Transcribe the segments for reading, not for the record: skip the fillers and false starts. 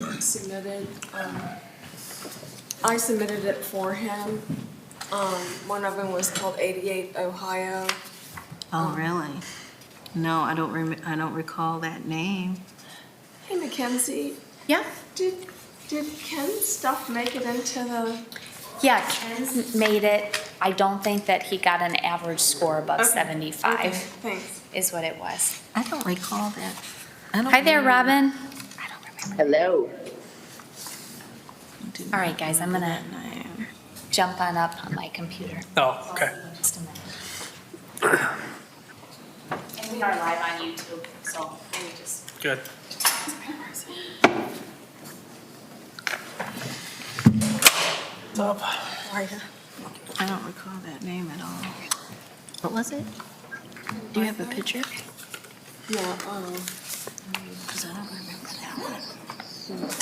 submitted, I submitted it for him. One of them was called 88 Ohio. Oh, really? No, I don't recall that name. Hey, Mackenzie, Yeah. did Ken's stuff make it into the? Yeah, Ken's made it. I don't think that he got an average score above Okay, 75, okay, thanks. is what it was. I don't recall that. I don't Hi there, remember. Robin. Hello. Do All right, not guys, I'm remember gonna that name. jump on up on my computer. Oh, okay. Just a minute. And we are live on YouTube, so we just. Good. What's up? I don't recall that name at all. What was it? Do you have a picture? Yeah, Because I don't remember that one.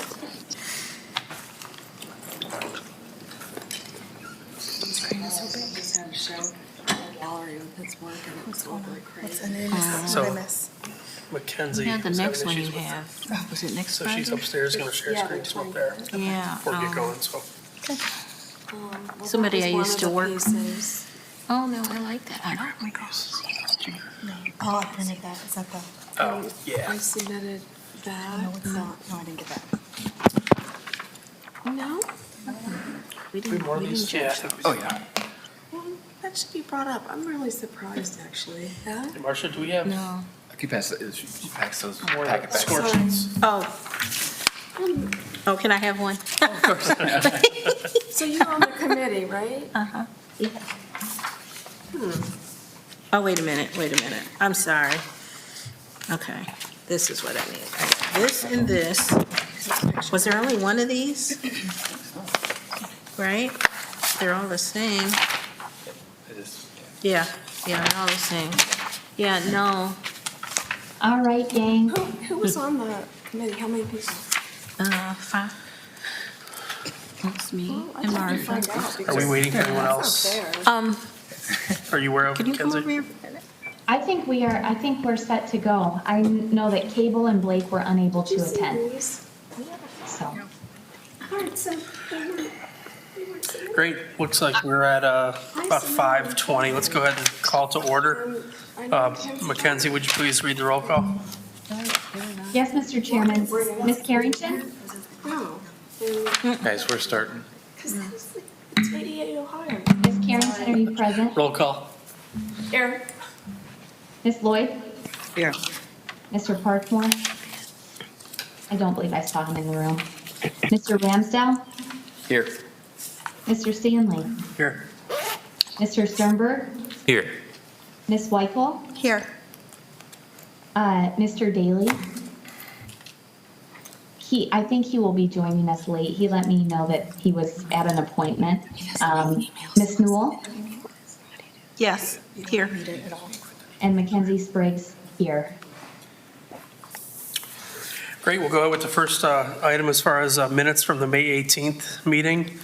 screen is so big, just had to show a gallery of his work and it was all like crazy. So Mackenzie. Yeah, the was next having one you issues with- have. Was it next So Friday? she's upstairs gonna share Yeah, screen the from up there 23rd. Yeah. before we get going, so. Well, Somebody that I was used one to of the work- pieces. Oh, no, I like that. I don't recall. Oh, I printed that. Is that the? Oh, yeah. I submitted that. No, it's not. No, I didn't get that. No? We Three more of didn't these? judge Yeah. those. Oh, yeah. Well, that should be brought up. I'm really surprised, actually. Yeah? Hey, Marcia, do we have No. I keep pass pack those more packet back. score sheets? Oh, can I have one? So you're on the committee, right? Uh-huh. Oh, wait a minute. I'm sorry. Okay, this is what I need. I got this and this. Was there only one of these? Right? They're all the same. It is, Yeah, they're all the same. Yeah, no, All right, gang. Who was on the committee? How many people? 5. It's me Well, I and thought we'd Martha. find out Are we because waiting for anyone that's else? not fair. Are you aware of Can you come over Mackenzie? here? I think we're set to go. I know that Cable and Blake were unable Did you to see attend, these? so. All right, so they weren't submitted. Great. Looks like we're at about 5:20. Let's go ahead and call to order. I know Mackenzie- Mackenzie, would you please read the roll call? Yes, Mr. Chairman. Ms. Carrington? No, Guys, we're starting. because it's 88 Ohio. Ms. Carrington, are you present? Roll call. Eric? Ms. Lloyd? Here. Mr. Parkmore? I don't believe I saw him in the room. Mr. Ramsdell? Here. Mr. Stanley? Here. Mr. Sternberg? Here. Ms. Weichel? Here. Mr. Daly? I think he will be joining us late. He let me know that he was at an appointment. Ms. Newell Yes, here. and Mackenzie Spriggs here. Great, we'll go ahead with the first item as far as minutes from the May 18th meeting.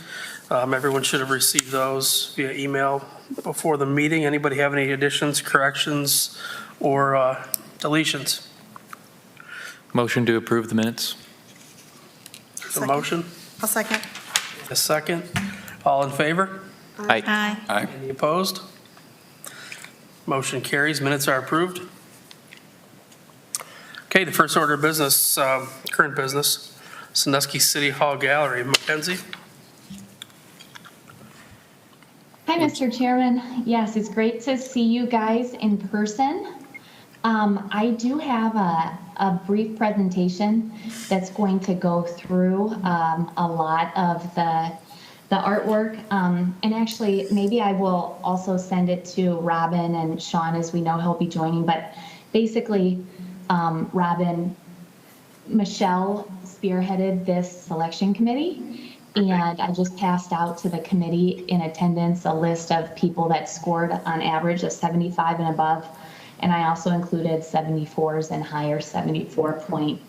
Everyone should have received those via email before the meeting. Anybody have any additions, corrections, or deletions? Motion to approve the minutes? A motion? I'll second. A second? All in favor? Aye. Aye. Aye. Any opposed? Motion carries, minutes are approved. Okay, the first order of business, current business, Sandusky City Hall Gallery. Mackenzie? Hi, Mr. Chairman. Yes, it's great to see you guys in person. I do have a brief presentation that's going to go through a lot of the artwork. And actually, maybe I will also send it to Robin and Sean, as we know he'll be joining. But basically, Robin, Michelle spearheaded this selection committee. And I just passed out to the committee in attendance a list of people that scored on average of 75 and above. And I also included 74s and higher, 74 point,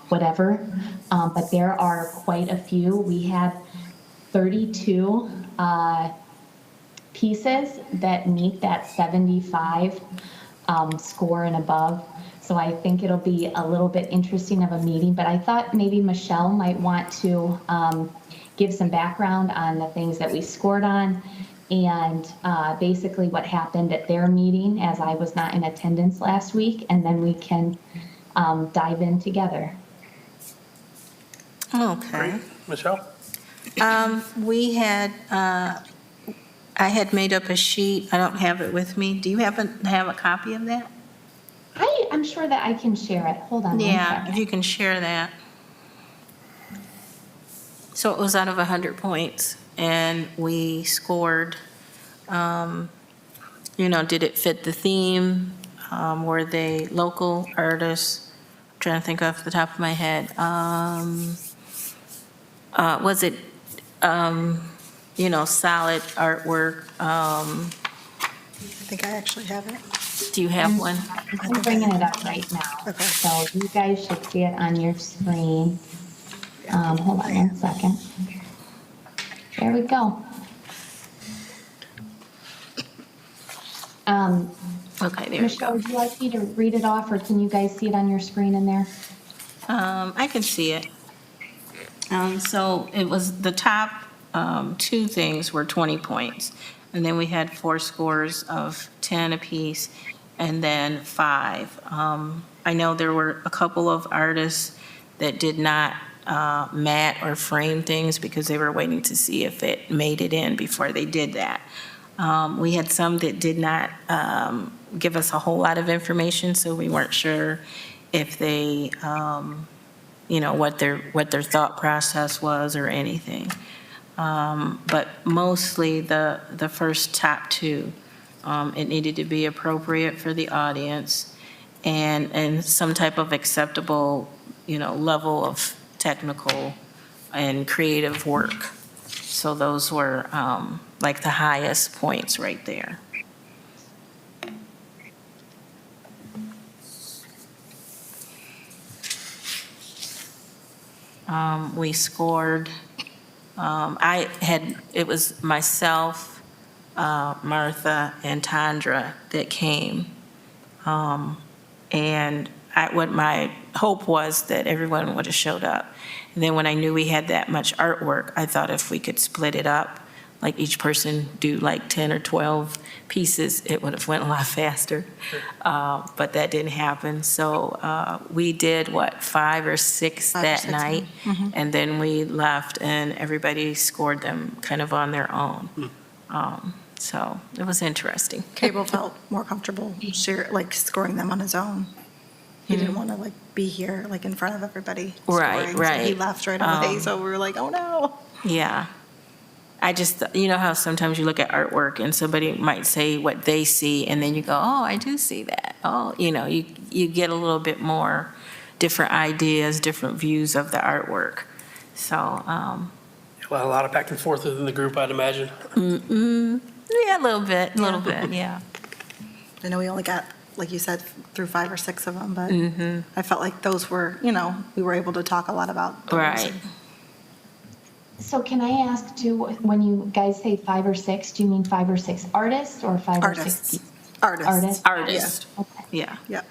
whatever. But there are quite a few. We had 32 pieces that meet that 75 score and above. So I think it'll be a little bit interesting of a meeting, but I thought maybe Michelle might want to give some background on the things that we scored on and basically what happened at their meeting, as I was not in attendance last week, and then we can dive in together. Okay. Great. Michelle? We had, I had made up a sheet. I don't have it with me. Do you have a copy of that? I'm sure that I can share it. Hold on one Yeah, if second. you can share that. So it was out of 100 points, and we scored, did it fit the theme? Were they local artists? I'm trying to think off the top of my head. Was it, solid artwork? I think I actually have it. Do you have one? I'm bringing it up right now. Okay. So you guys should see it on your screen. Hold on one second. There we go. Okay, there we Michelle, go. would you like me to read it off, or can you guys see it on your screen in there? I can see it. So it was the top two things were 20 points. And then we had 4 scores of 10 apiece and then 5. I know there were a couple of artists that did not mat or frame things because they were waiting to see if it made it in before they did that. We had some that did not give us a whole lot of information, so we weren't sure if they, what their thought process was or anything. But mostly the first top 2, it needed to be appropriate for the audience and some type of acceptable, level of technical and creative work. So those were like the highest points right there. We scored, it was myself, Martha, and Tandra that came. And what my hope was that everyone would have showed up. And then when I knew we had that much artwork, I thought if we could split it up, like each person do like 10 or 12 pieces, it would have went a lot faster. But that didn't happen. So we did, 5 or 6 5 or that 6, night? And then we left and everybody scored them kind of on their own. So it was interesting. Cable felt more comfortable scoring them on his own. He didn't want to be here in front of everybody. Right, scoring, so he right. left right away. So we were like, oh no. Yeah. I just, how sometimes you look at artwork and somebody might say what they see and then you go, oh, I do see that. Oh, you get a little bit more different ideas, different views of the artwork. So, A lot of back and forth within the group, I'd imagine. yeah, a little bit, yeah. I know we only got, like you said, through 5 or 6 of them, but I felt like those were, we were able to talk a lot about those. Right. So can I ask too, when you guys say 5 or 6, do you mean 5 or 6 artists or 5 or 6? Artists. Artists. Artists? Artist, Okay. yeah. Yeah.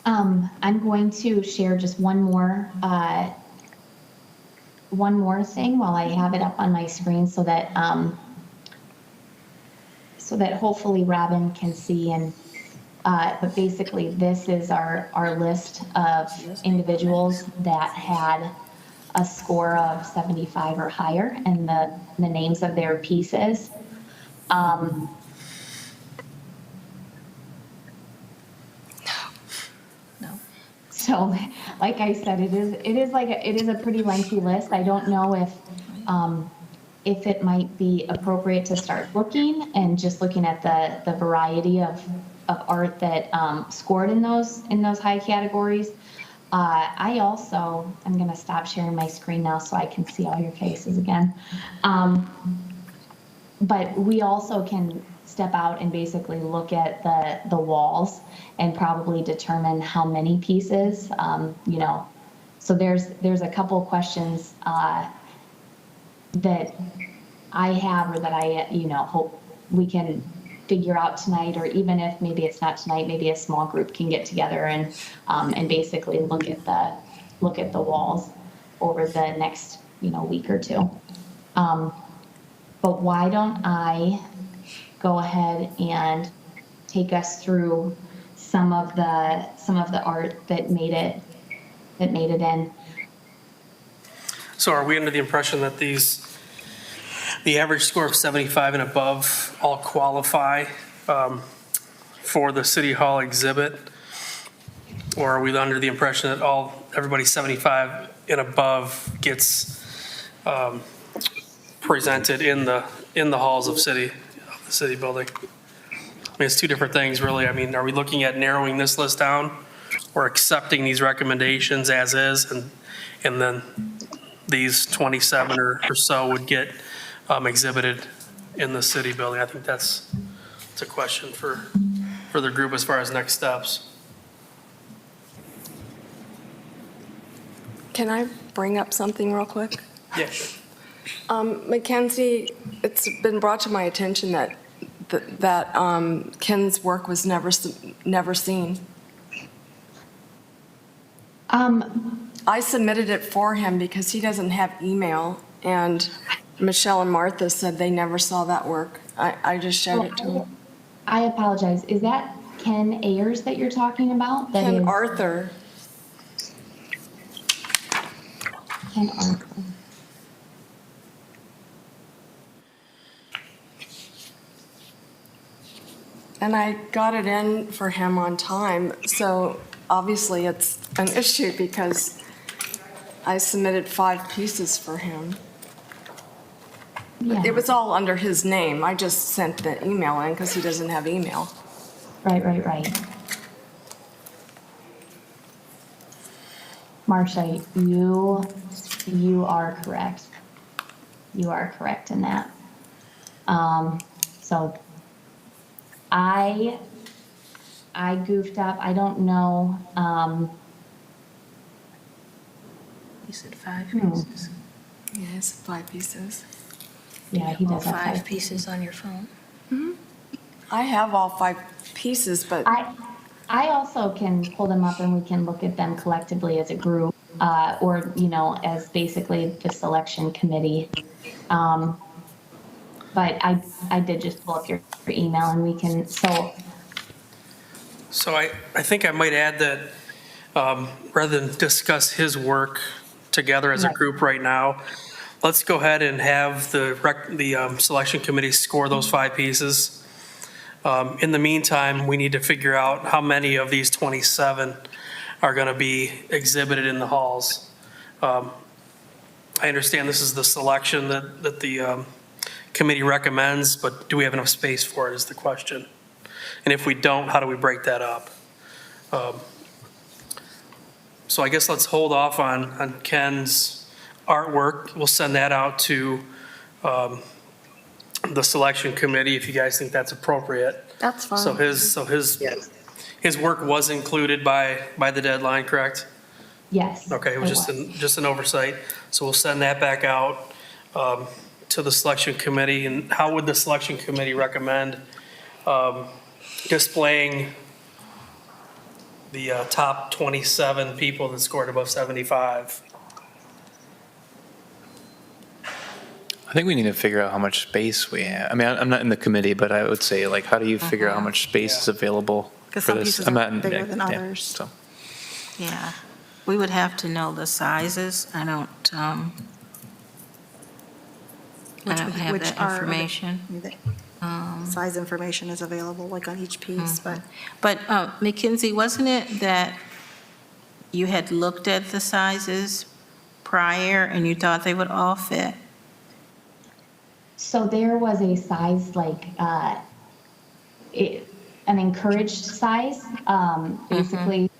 I'm going to share just one more thing while I have it up on my screen so that hopefully Robin can see. And but basically this is our list of individuals that had a score of 75 or higher and the names of their pieces. So, like I said, it is a pretty lengthy list. I don't know if it might be appropriate to start looking and just looking at the variety of art that scored in those high categories. I'm going to stop sharing my screen now so I can see all your faces again. But we also can step out and basically look at the walls and probably determine how many pieces, So there's a couple questions that I have or that I, hope we can figure out tonight, or even if maybe it's not tonight, maybe a small group can get together and basically look at the walls over the next, week or two. But why don't I go ahead and take us through some of the art that made it in. So are we under the impression that the average score of 75 and above all qualify for the City Hall exhibit? Or are we under the impression that everybody 75 and above gets presented in the halls of the city building? I mean, it's two different things, really. I mean, are we looking at narrowing this list down or accepting these recommendations as is, and then these 27 or so would get exhibited in the city building? I think it's a question for the group as far as next steps. Can I bring up something real quick? Yeah, sure. Mackenzie, it's been brought to my attention that Ken's work was never seen. I submitted it for him because he doesn't have email, and Michelle and Martha said they never saw that work. I just showed it to him. I apologize. Is that Ken Ayers that you're talking about? That Ken is- Arthur. Ken Arthur. And I got it in for him on time, so obviously it's an issue because I submitted 5 pieces for him. Yeah. It was all under his name. I just sent the email in because he doesn't have email. Right. Marcia, you are correct. You are correct in that. So I goofed up. I don't know. You said 5 Hmm. pieces. Yeah, it's 5 pieces. Yeah, he All does have 5 pieces on your phone? I have all 5 pieces, but I also can pull them up and we can look at them collectively as a group, or, as basically the selection committee. But I did just pull up your email and we can, So I think I might add that rather than discuss his work together as a Right. group right now, let's go ahead and have the selection committee score those 5 pieces. In the meantime, we need to figure out how many of these 27 are going to be exhibited in the halls. I understand this is the selection that the committee recommends, but do we have enough space for it is the question. And if we don't, how do we break that up? So I guess let's hold off on Ken's artwork. We'll send that out to the selection committee if you guys think that's appropriate. that's fine. So his work was included by the deadline, correct? yes. Okay, it was just an oversight. So we'll send that back out to the selection committee. And how would the selection committee recommend displaying the top 27 people that scored above 75? I think we need to figure out how much space we have. I mean, I'm not in the committee, but I would say, like, how do you figure out how much space is available 'Cause for some this? pieces I'm are not in- bigger than yeah, others. So, Yeah. We would have to know the sizes. I don't have Which that are- information. Size information is available, like on each piece, but But Mackenzie, wasn't it that you had looked at the sizes prior and you thought they would all fit? So there was a size an encouraged size, basically,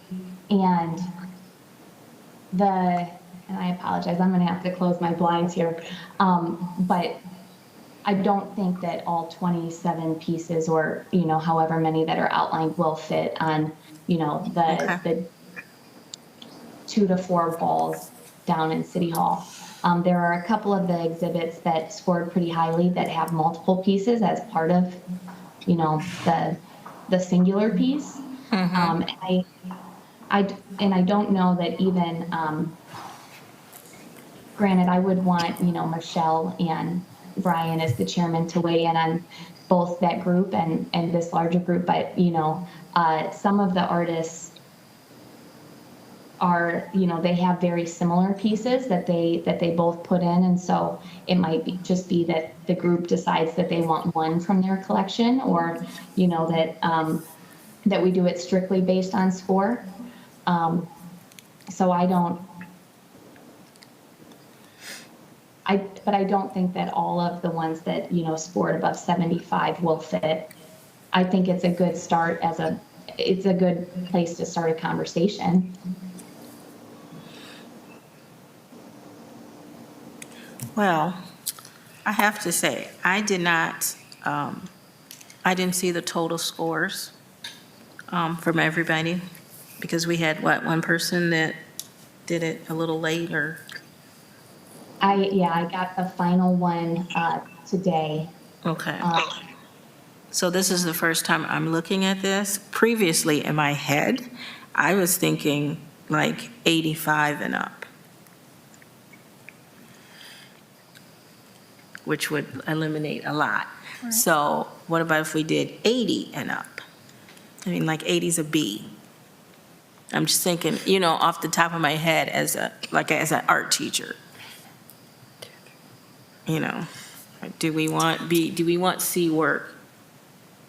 and I apologize, I'm gonna have to close my blinds here, but I don't think that all 27 pieces or, however many that are outlined will fit on, the 2 to 4 walls down in City Hall. There are a couple of the exhibits that scored pretty highly that have multiple pieces as part of you know, the singular piece. And I don't know that even, granted, I would want, you know, Michelle and Brian as the chairman to weigh in on both that group and this larger group, but, you know, some of the artists are, you know, they have very similar pieces that they both put in, and so it might be just be that the group decides that they want one from their collection, or, you know, that we do it strictly based on score. So I don't think that all of the ones that, you know, scored above 75 will fit. I think it's a good start it's a good place to start a conversation. Well, I have to say, I didn't see the total scores from everybody, because we had, one person that did it a little late, or? I got the final one today. Okay. So this is the first time I'm looking at this. Previously, in my head, I was thinking like 85 and up, which would eliminate a lot. So what about if we did 80 and up? I mean, like 80's a B. I'm just thinking, you know, off the top of my head as an art teacher. You know, do we want C work?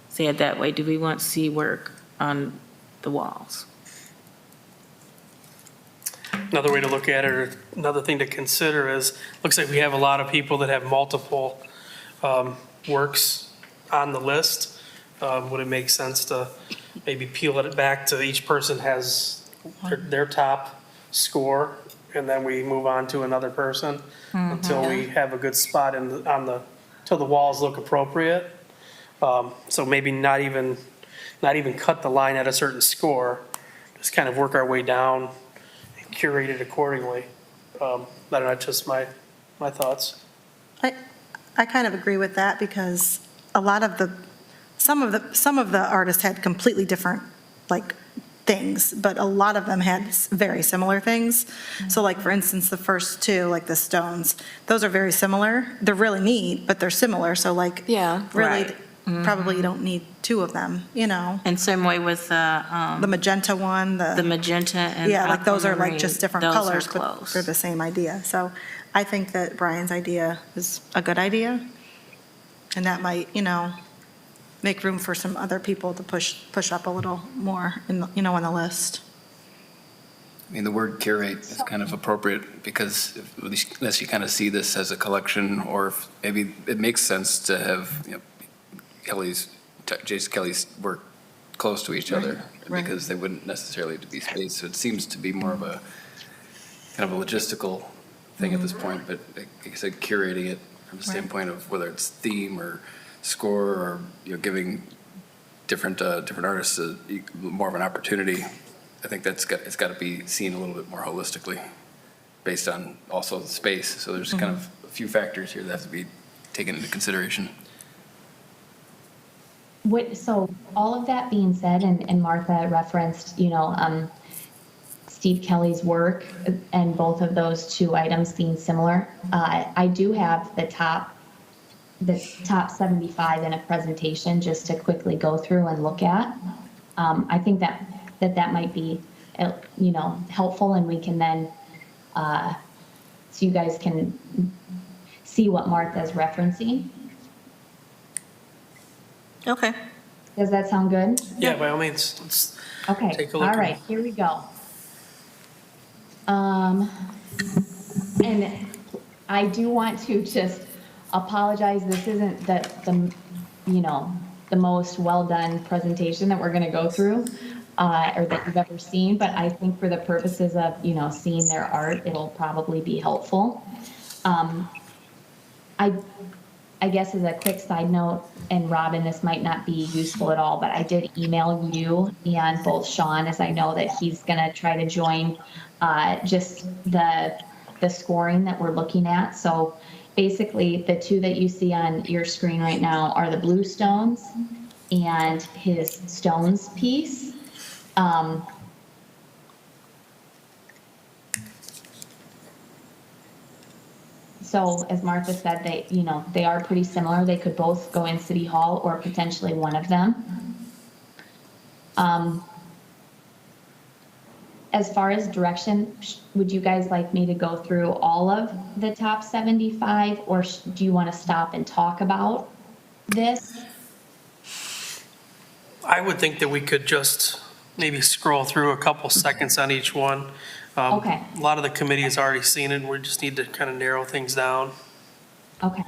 Say it that way. Do we want C work on the walls? Another way to look at it, or another thing to consider is, looks like we have a lot of people that have multiple works on the list. Would it make sense to maybe peel it back to each person has their top score, and then we move on to another person until we have a good spot till the walls look appropriate? So maybe not even cut the line at a certain score, just kind of work our way down and curate it accordingly. I don't know, just my thoughts. I kind of agree with that, because some of the artists had completely different, like, things, but a lot of them had very similar things. So, like, for instance, the first two, like the stones, those are very similar. They're really neat, but they're similar. So, like, Yeah. really, Right. probably you don't need two of them, you know? And same way with The magenta one, the magenta and yeah, like those are like aquamarine. just different Those are colors, but close. they're the same idea. So I think that Brian's idea is a good idea. And that might, you know, make room for some other people to push up a little more in, on the list. I mean, the word curate is kind of appropriate, because unless you kind of see this as a collection, or if maybe it makes sense to have, you know, Jason Kelly's work close to each other, right. because they wouldn't necessarily be spaced. So it seems to be more of a kind of a logistical thing at this point, but like I said, curating it from the standpoint of whether it's theme or score, or, you know, giving different artists more of an opportunity. I think it's got to be seen a little bit more holistically, based on also the space. So there's kind of a few factors here that have to be taken into consideration. So all of that being said, and Martha referenced, Steve Kelly's work, and both of those two items being similar. I do have the top 75 in a presentation just to quickly go through and look at. I think that might be, helpful, and we can then, so you guys can see what Martha's referencing. Okay. Does that sound good? Yeah, by all means, let's Okay, take a look. all right, here we go. And I do want to just apologize, this isn't the most well-done presentation that we're gonna go through, or that you've ever seen, but I think for the purposes of, seeing their art, it'll probably be helpful. I guess as a quick side note, and Robin, this might not be useful at all, but I did email you and both Sean, as I know that he's gonna try to join just the scoring that we're looking at. So basically, the two that you see on your screen right now are the blue stones, and his stones piece. So as Martha said, they are pretty similar. They could both go in City Hall or potentially one of them. As far as direction, would you guys like me to go through all of the top 75, or do you want to stop and talk about this? I would think that we could just maybe scroll through a couple seconds on each one. Okay. A lot of the committee has already seen it, and we just need to kind of narrow things down. Okay.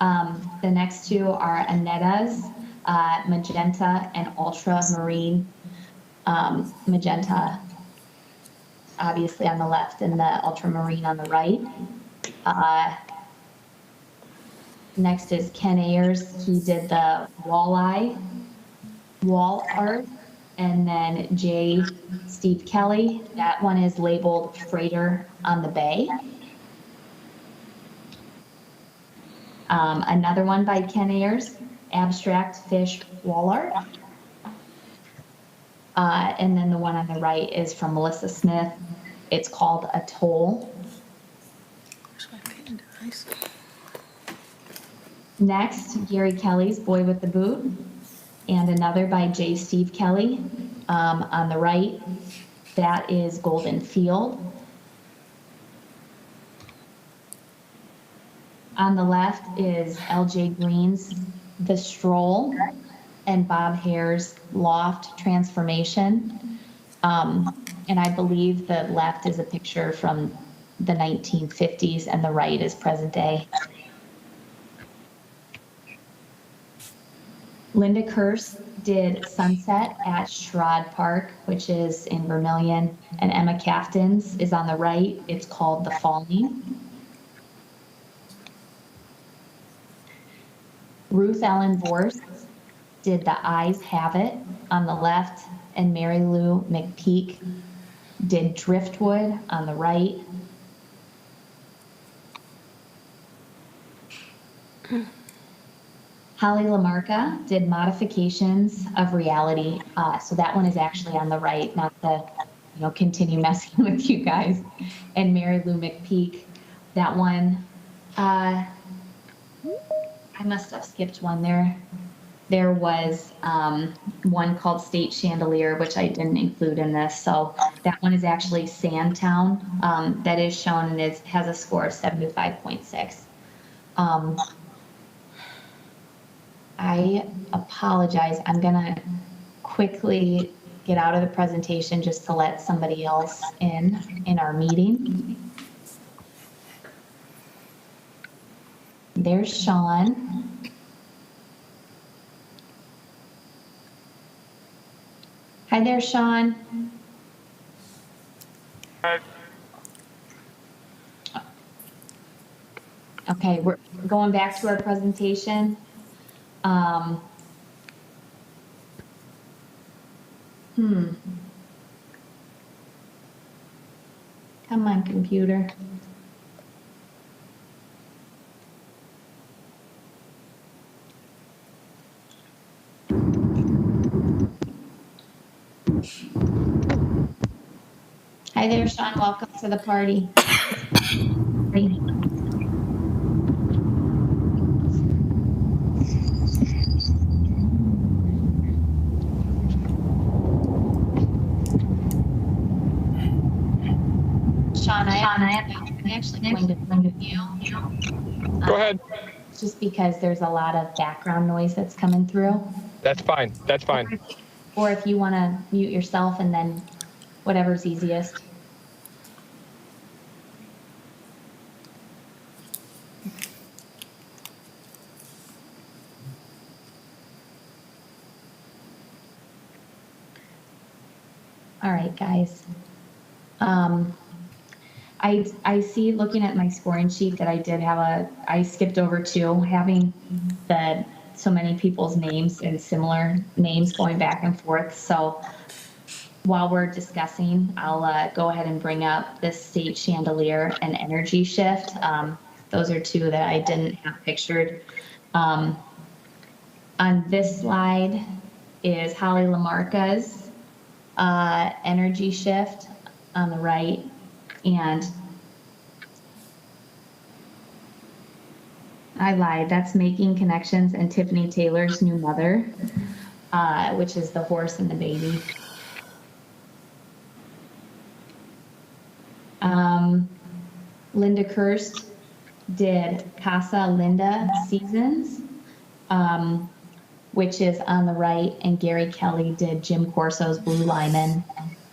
The next two are Annetta's, magenta and ultramarine. Magenta, obviously on the left, and the ultramarine on the right. Next is Ken Ayers. He did the walleye wall art. And then Steve Kelly, that one is labeled Freighter on the Bay. Another one by Ken Ayers, Abstract Fish Wall Art. And then the one on the right is from Melissa Smith. It's called Atoll. Next, Gary Kelly's Boy with the Boot. And another by Steve Kelly. On the right, that is Golden Field. On the left is LJ Green's The Stroll and Bob Hare's Loft Transformation. And I believe the left is a picture from the 1950s and the right is present day. Linda Kearse did Sunset at Sherrod Park, which is in Vermillion, and Emma Cafton's is on the right. It's called The Falling. Ruth Ellen Vorse did The Eyes Have It on the left, and Mary Lou McPeak did Driftwood on the right. Holly Lamarca did Modifications of Reality. So that one is actually on the right, not to continue messing with you guys. And Mary Lou McPeak, that one, I must have skipped one there. There was one called State Chandelier, which I didn't include in this. So that one is actually Sandtown. That is shown and has a score of 75.6. I apologize. I'm going to quickly get out of the presentation just to let somebody else in our meeting. There's Sean. Hi there, Sean. Hi. Okay, we're going back to our presentation. Come on, computer. Hi there, Sean. Welcome to the party. Sean, I'm actually going to mute you. Go ahead. Just because there's a lot of background noise that's coming through. That's fine. That's fine. Or if you want to mute yourself and then whatever's easiest. All right, guys. I see, looking at my scoring sheet, that I did have I skipped over to having so many people's names and similar names going back and forth. So while we're discussing, I'll go ahead and bring up this State Chandelier and Energy Shift. Those are two that I didn't have pictured. On this slide is Holly Lamarca's energy shift on the right, and I lied, that's Making Connections and Tiffany Taylor's new mother, which is the horse and the baby. Linda Kirst did Casa Linda Seasons, which is on the right, and Gary Kelly did Jim Corso's Blue Lyman,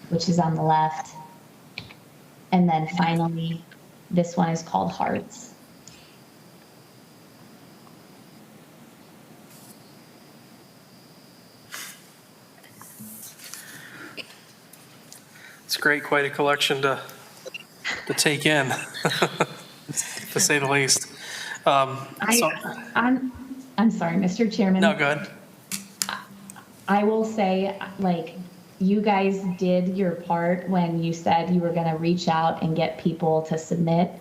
which is on the left. And then finally, this one is called Hearts. It's great, quite a collection to take in, to say the least. So- I'm sorry, Mr. Chairman. No, go ahead. I will say, like, you guys did your part when you said you were going to reach out and get people to submit.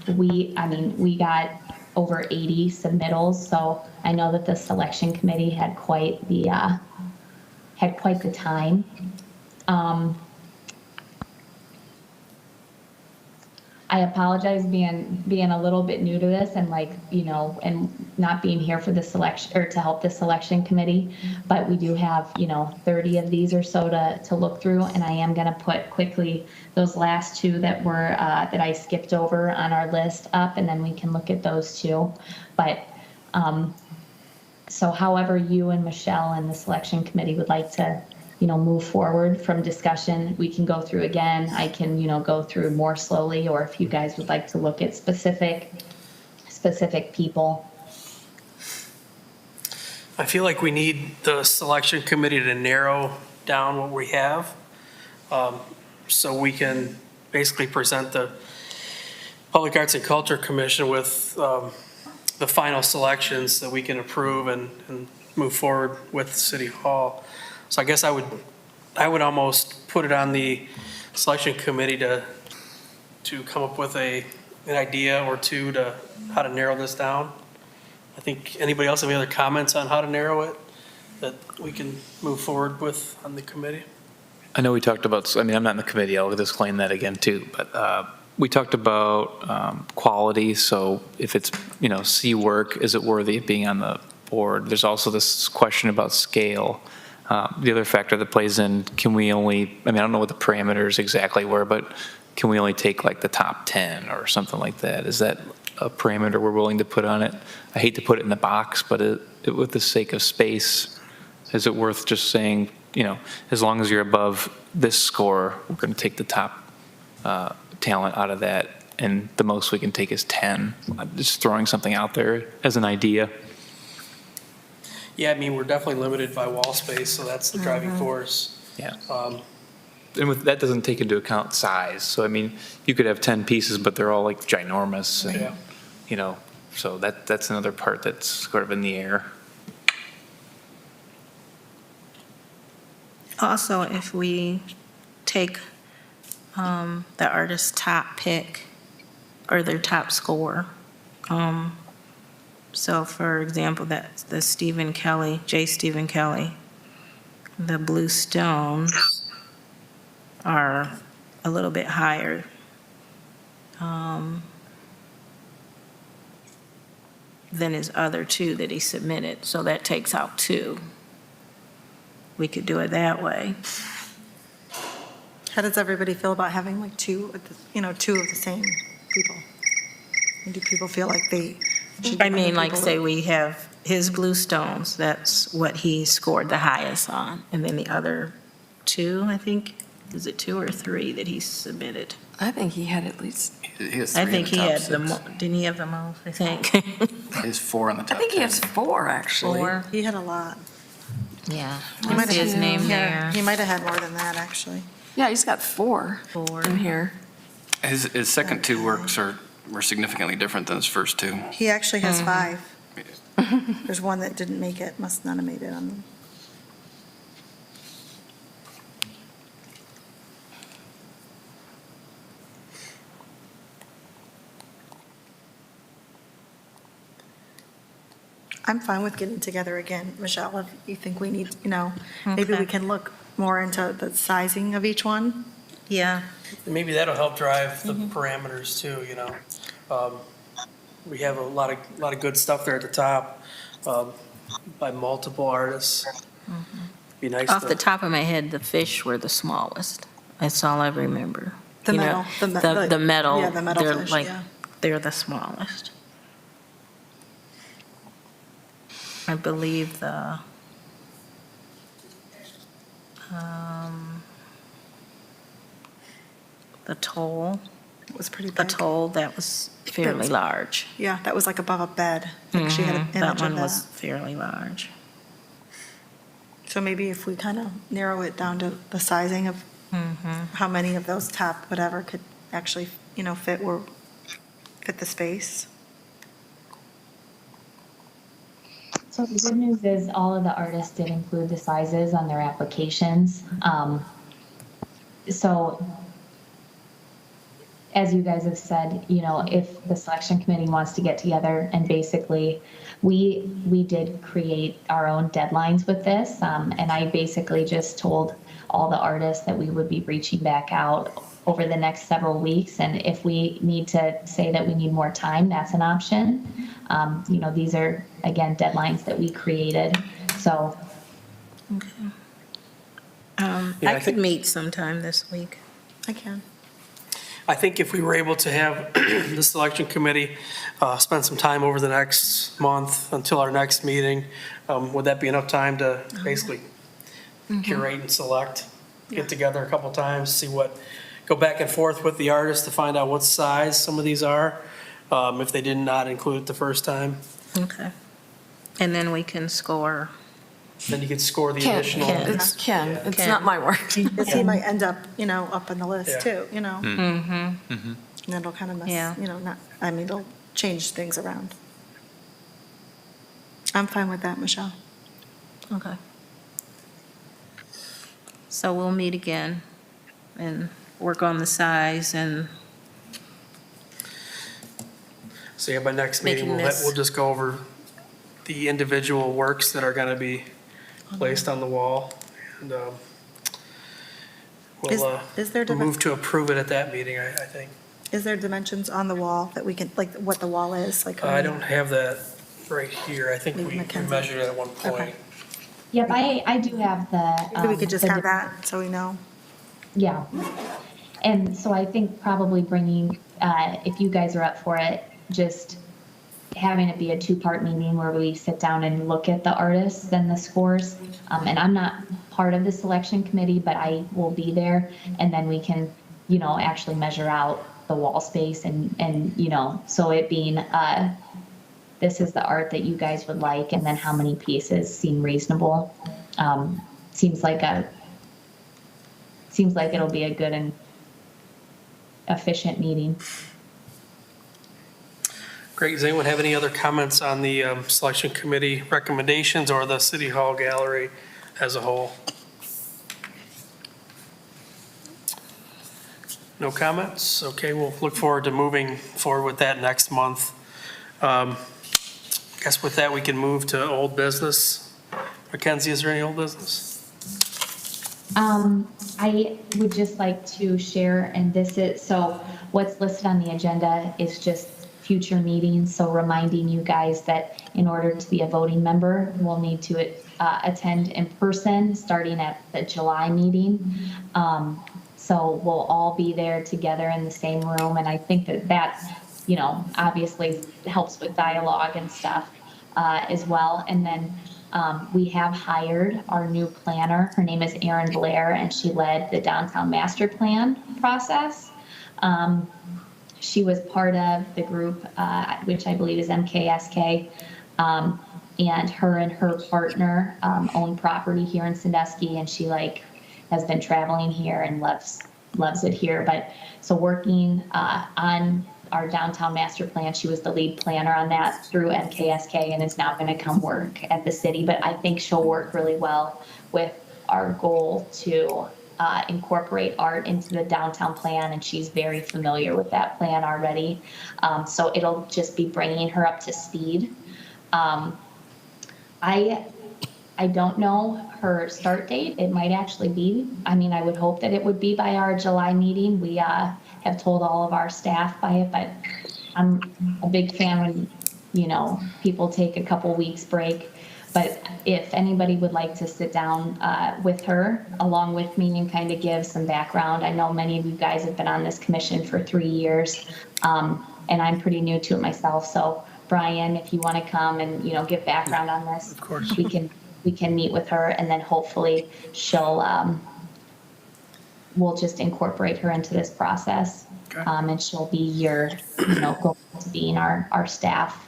We got over 80 submittals, so I know that the selection committee had quite the time. I apologize being a little bit new to this and and not being here for the selection or to help the selection committee, but we do have, 30 of these or so to look through, and I am going to put quickly those last two that were, that I skipped over on our list up, and then we can look at those two. But, so however you and Michelle and the selection committee would like to move forward from discussion, we can go through again. I can, go through more slowly, or if you guys would like to look at specific people. I feel like we need the selection committee to narrow down what we have, so we can basically present the Public Arts and Culture Commission with the final selections that we can approve and move forward with City Hall. So I guess I would almost put it on the selection committee to come up with an idea or two to how to narrow this down. I think, anybody else have any other comments on how to narrow it that we can move forward with on the committee? I know we talked about, I'm not in the committee, I'll disclaim that again too, but we talked about quality, so if it's, C work, is it worthy of being on the board? There's also this question about scale. The other factor that plays in, can we only, I don't know what the parameters exactly were, but can we only take like the top 10 or something like that? Is that a parameter we're willing to put on it? I hate to put it in the box, but with the sake of space, is it worth just saying, as long as you're above this score, we're going to take the top talent out of that, and the most we can take is 10. I'm just throwing something out there as an idea. Yeah, we're definitely limited by wall space, so that's the driving force. Yeah. And that doesn't take into account size. So, you could have 10 pieces, but they're all like ginormous. And, Yeah. So that's another part that's sort of in the air. Also, if we take the artist's top pick or their top score, so for example, that's the J. Stephen Kelly, the Blue Stones are a little bit higher. Than his other two that he submitted, so that takes out 2. We could do it that way. How does everybody feel about having like two of the same people? And do people feel like they should get other Like people? say we have his Blue Stones, that's what he scored the highest on, and then the other 2, I think, is it 2 or 3 that he submitted? I think he had at least, He has I three in think the he top had six. didn't he have the most, I think? He has 4 in the top I think he 10. has 4, actually. 4? He had a lot. Yeah. He I might see have his had- name yeah, there. He might have had more than that, actually. Yeah, he's got 4 4. in here. His second 2 works were significantly different than his first 2. He actually has 5. There's one that didn't make it, must not have made it on. I'm fine with getting together again, Michelle, if you think we need, maybe we Okay. can look more into the sizing of each one. Yeah. Maybe that'll help drive the parameters too, We have a lot of good stuff there at the top, by multiple artists. Be nice Off to. the top of my head, the fish were the smallest. That's all I remember. The You know, metal, The metal. Yeah, the metal they're fish, like- yeah. They're the smallest. I believe the toll, It was pretty the big. toll, that was fairly was- large. Yeah, that was like above a bed. I think she had an That image one of was that. fairly large. So maybe if we kind of narrow it down to the sizing of how many of those top whatever could actually, fit the space. So the good news is all of the artists did include the sizes on their applications. So as you guys have said, if the selection committee wants to get together and basically, we did create our own deadlines with this. And I basically just told all the artists that we would be reaching back out over the next several weeks. And if we need to say that we need more time, that's an option. These are, again, deadlines that we created. So Okay. Yeah, I I could think- meet sometime this week. I can. I think if we were able to have the selection committee spend some time over the next month until our next meeting, would that be enough time to basically curate and select? Get together a couple times, go back and forth with the artists to find out what size some of these are, if they did not include it the first time. Okay. And then we can score. Then you could score the Ken, additional. it's Ken, it's Ken. not my work. Because he might end up, up in the Yeah. list too, Mm-hmm. And it'll kind of mess, Yeah. it'll change things around. I'm fine with that, Michelle. Okay. So we'll meet again and work on the size and, So yeah, by next meeting, Making this- we'll just go over the individual works that are gonna be placed on the wall. And Is there we'll move to approve it at that meeting, I think. Is there dimensions on the wall that we can, like what the wall is? Like I don't have that right here. I think Maybe we Mackenzie. measured it at one Okay. point. Yep, I do have the. Maybe we could just the have that, so we know. Yeah. And so I think probably bringing, if you guys are up for it, just having it be a two-part meeting where we sit down and look at the artists and the scores. And I'm not part of the selection committee, but I will be there. And then we can, actually measure out the wall space and so it being, this is the art that you guys would like, and then how many pieces seem reasonable. Seems like it'll be a good and efficient meeting. Great. Does anyone have any other comments on the selection committee recommendations or the City Hall Gallery as a whole? No comments? Okay, we'll look forward to moving forward with that next month. Guess with that, we can move to old business. Mackenzie, is there any old business? I would just like to share, and so what's listed on the agenda is just future meetings. So reminding you guys that in order to be a voting member, we'll need to attend in person starting at the July meeting. So we'll all be there together in the same room. And I think that obviously helps with dialogue and stuff as well. And then we have hired our new planner. Her name is Erin Blair, and she led the downtown master plan process. She was part of the group, which I believe is MKSK. And her partner own property here in Sandusky, and she has been traveling here and loves it here. But so working on our downtown master plan, she was the lead planner on that through MKSK, and is now going to come work at the city. But I think she'll work really well with our goal to incorporate art into the downtown plan, and she's very familiar with that plan already. So it'll just be bringing her up to speed. I don't know her start date. It might actually be, I mean, I would hope that it would be by our July meeting. We have told all of our staff by it, but I'm a big fan when, people take a couple weeks break. But if anybody would like to sit down with her, along with me, and kind of give some background, I know many of you guys have been on this commission for 3 years, and I'm pretty new to it myself. So Brian, if you want to come and, give background on this, Of course. we can meet with her, and then hopefully we'll just incorporate her into this process. Okay. And she'll be going to being our staff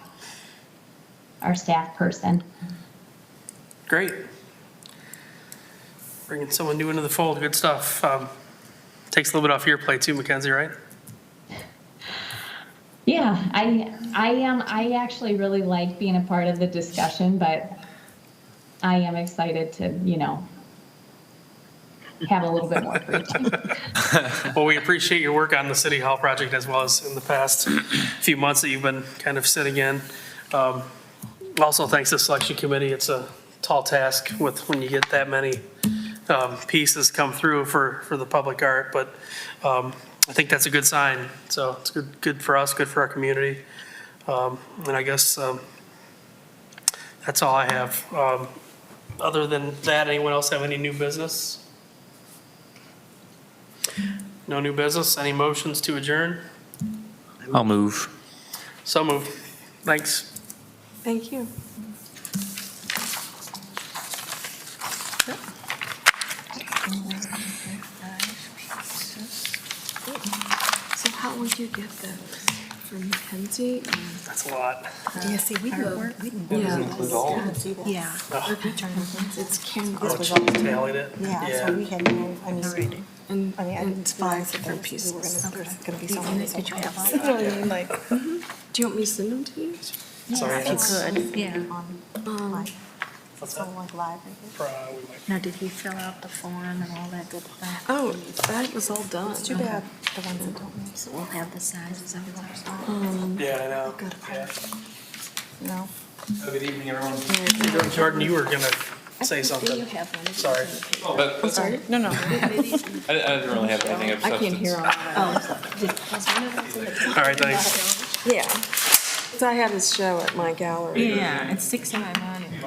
person. Great. Bringing someone new into the fold, good stuff. Takes a little bit off your plate too, Mackenzie, right? Yeah, I actually really like being a part of the discussion, but I am excited to, have a little bit more free time. Well, we appreciate your work on the City Hall project as well as in the past few months that you've been kind of sitting in. Also, thanks to the selection committee. It's a tall task when you get that many pieces come through for the public art, but I think that's a good sign. So it's good for us, good for our community. And I guess that's all I have. Other than that, anyone else have any new business? No new business? Any motions to adjourn? I'll move. So moved. Thanks. Thank you. So how would you get those? From Mackenzie? That's a lot. Yeah, see, we didn't. Yeah. Yeah. It's Kim. Oh, she tallied it? Yeah, so we had no, I mean, And I didn't it's realize 5 that different there's pieces. gonna be so many. Did you have all You know what I mean, like. Do you want me to send them to you? Sorry. If you that's- could, yeah. Like, What's so that? like live. We might- Now, did he fill out the form and all that good stuff? Oh, that was all done. It's too bad, the ones that don't know. So we'll have the sizes of ours. Yeah, I know. Yeah. No. Have a good evening, everyone. Jordan, you were gonna say something. Sorry. I'm sorry? No, no. I didn't really have anything of I can't hear on All right, thanks. Yeah. 'Cause I had his show at my gallery. Yeah, it's 6 in my mind.